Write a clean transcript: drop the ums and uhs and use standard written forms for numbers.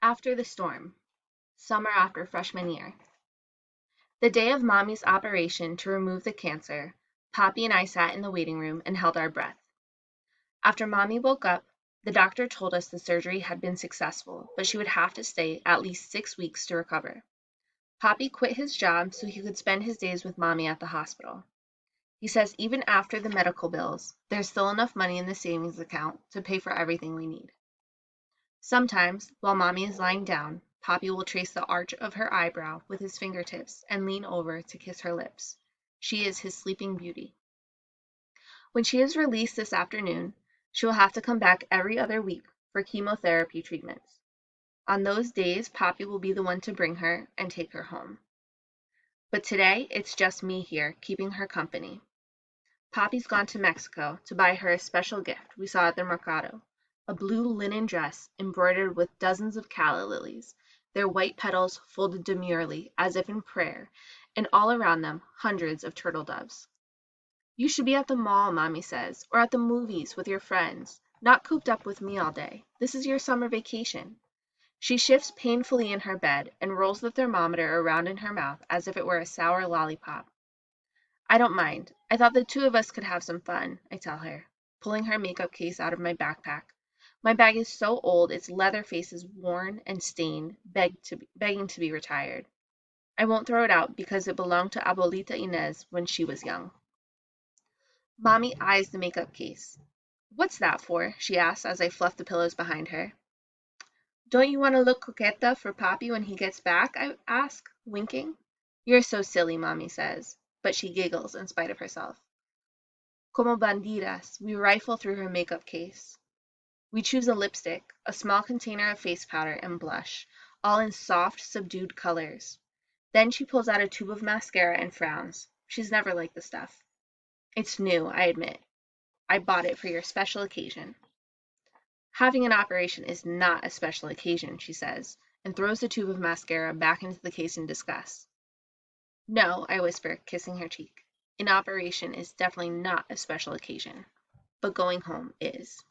After the storm, summer after freshman year. The day of Mommy's operation to remove the cancer, Poppy and I sat in the waiting room and held our breath. After Mommy woke up, the doctor told us the surgery had been successful, but she would have to stay at least 6 weeks to recover. Poppy quit his job so he could spend his days with Mommy at the hospital. He says even after the medical bills, there's still enough money in the savings account to pay for everything we need. Sometimes, while Mommy is lying down, Poppy will trace the arch of her eyebrow with his fingertips and lean over to kiss her lips. She is his sleeping beauty. When she is released this afternoon, she will have to come back every other week for chemotherapy treatments. On those days, Poppy will be the one to bring her and take her home. But today, it's just me here, keeping her company. Poppy's gone to Mexico to buy her a special gift we saw at the Mercado, a blue linen dress embroidered with dozens of calla lilies, their white petals folded demurely as if in prayer, and all around them hundreds of turtle doves. You should be at the mall, Mommy says, or at the movies with your friends, not cooped up with me all day. This is your summer vacation. She shifts painfully in her bed and rolls the thermometer around in her mouth as if it were a sour lollipop. I don't mind. I thought the two of us could have some fun, I tell her, pulling her makeup case out of my backpack. My bag is so old its leather face is worn and stained, begging to be retired. I won't throw it out because it belonged to Abuelita Inez when she was young. Mommy eyes the makeup case. What's that for? She asks as I fluff the pillows behind her. Don't you want to look coqueta for Papi when he gets back? I ask, winking. You're so silly, Mommy says, but she giggles in spite of herself. Como bandidas, we rifle through her makeup case. We choose a lipstick, a small container of face powder, and blush, all in soft, subdued colors. Then she pulls out a tube of mascara and frowns. She's never liked the stuff. It's new, I admit. I bought it for your special occasion. Having an operation is not a special occasion, she says, and throws the tube of mascara back into the case in disgust. No, I whisper, kissing her cheek. An operation is definitely not a special occasion, but going home is.